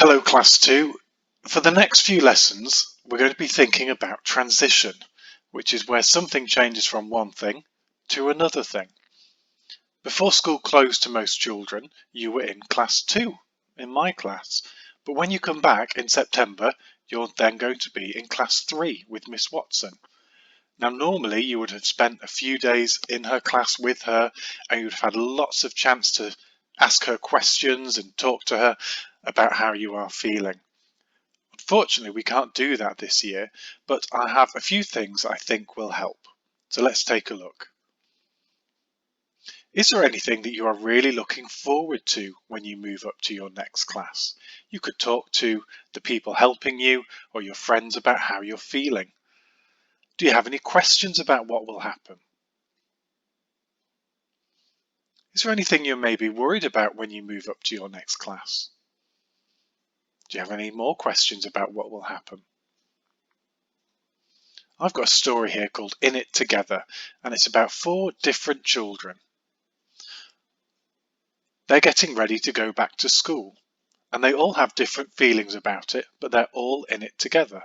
Hello Class 2. For the next few lessons, we're going to be thinking about transition, which is where something changes from one thing to another thing. Before school closed to most children, you were in Class 2, in my class. But when you come back in September, you're then going to be in Class 3 with Miss Watson. Now normally you would have spent a few days in her class with her and you would have had lots of chance to ask her questions and talk to her about how you are feeling. Unfortunately, we can't do that this year, but I have a few things I think will help. So let's take a look. Is there anything that you are really looking forward to when you move up to your next class? You could talk to the people helping you or your friends about how you're feeling. Do you have any questions about what will happen? Is there anything you're maybe worried about when you move up to your next class? Do you have any more questions about what will happen? I've got a story here called In It Together, and it's about 4 different children. They're getting ready to go back to school, and they all have different feelings about it, but they're all in it together.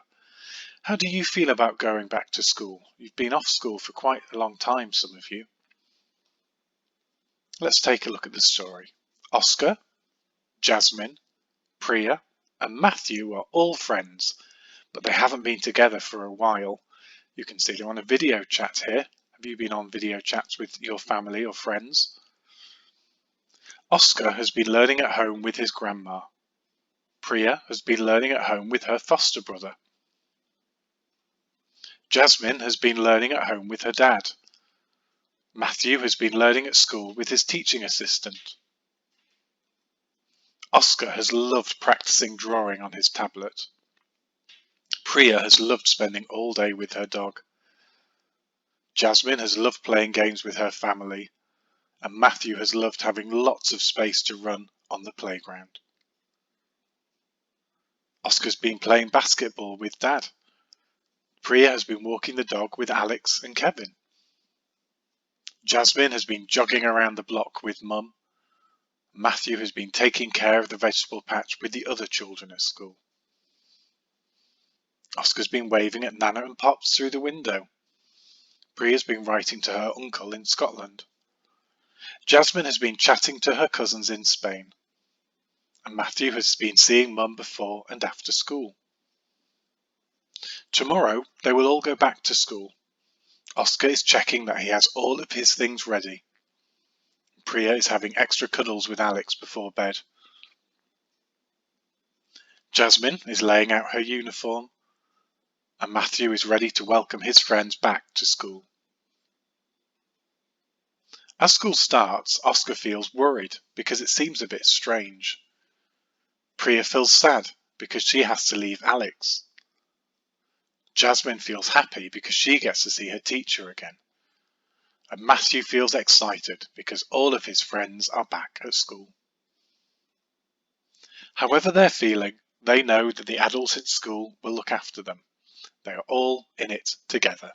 How do you feel about going back to school? You've been off school for quite a long time, some of you. Let's take a look at the story. Oscar, Jasmine, Priya, and Matthew are all friends, but they haven't been together for a while. You can see they're on a video chat here. Have you been on video chats with your family or friends? Oscar has been learning at home with his grandma. Priya has been learning at home with her foster brother. Jasmine has been learning at home with her dad. Matthew has been learning at school with his teaching assistant. Oscar has loved practicing drawing on his tablet. Priya has loved spending all day with her dog. Jasmine has loved playing games with her family, and Matthew has loved having lots of space to run on the playground. Oscar's been playing basketball with Dad. Priya has been walking the dog with Alex and Kevin. Jasmine has been jogging around the block with Mum. Matthew has been taking care of the vegetable patch with the other children at school. Oscar's been waving at Nana and Pops through the window. Priya's been writing to her uncle in Scotland. Jasmine has been chatting to her cousins in Spain. And Matthew has been seeing Mum before and after school. Tomorrow they will all go back to school. Oscar is checking that he has all of his things ready. Priya is having extra cuddles with Alex before bed. Jasmine is laying out her uniform, and Matthew is ready to welcome his friends back to school. As school starts, Oscar feels worried because it seems a bit strange. Priya feels sad because she has to leave Alex. Jasmine feels happy because she gets to see her teacher again. And Matthew feels excited because all of his friends are back at school. However they're feeling, they know that the adults in school will look after them. They are all in it together.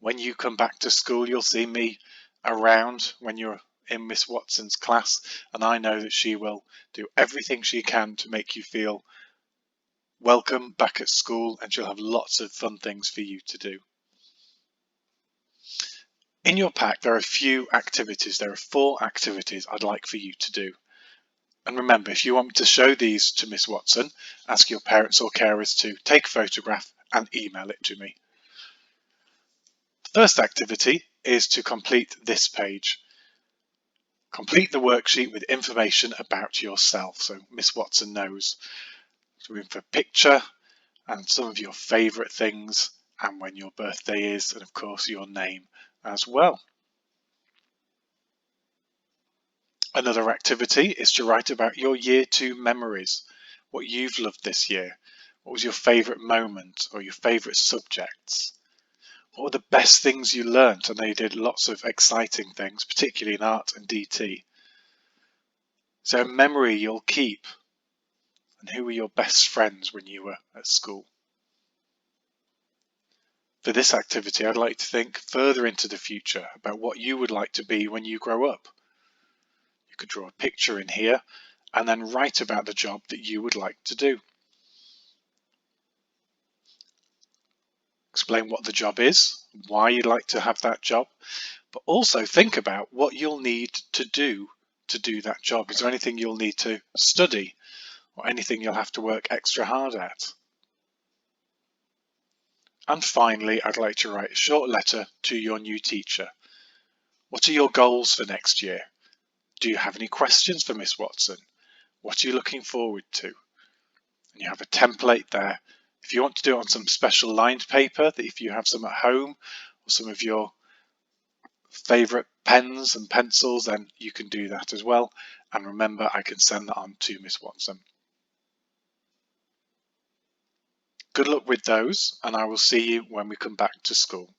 When you come back to school, you'll see me around when you're in Miss Watson's class, and I know that she will do everything she can to make you feel welcome back at school, and she'll have lots of fun things for you to do. In your pack, there are a few activities. There are 4 activities I'd like for you to do. And remember, if you want me to show these to Miss Watson, ask your parents or carers to take a photograph and email it to me. The first activity is to complete this page. Complete the worksheet with information about yourself, so Miss Watson knows. So room for picture and some of your favourite things and when your birthday is, and of course your name as well. Another activity is to write about your year 2 memories, what you've loved this year. What was your favourite moment or your favourite subjects? What were the best things you learnt? I know you did lots of exciting things, particularly in art and DT. Is there a memory you'll keep? And who were your best friends when you were at school? For this activity, I'd like to think further into the future about what you would like to be when you grow up. You could draw a picture in here and then write about the job that you would like to do. Explain what the job is, why you'd like to have that job, but also think about what you'll need to do that job. Is there anything you'll need to study or anything you'll have to work extra hard at? And finally, I'd like to write a short letter to your new teacher. What are your goals for next year? Do you have any questions for Miss Watson? What are you looking forward to? And you have a template there. If you want to do it on some special lined paper, that if you have some at home or some of your favourite pens and pencils, then you can do that as well. And remember, I can send that on to Miss Watson. Good luck with those, and I will see you when we come back to school.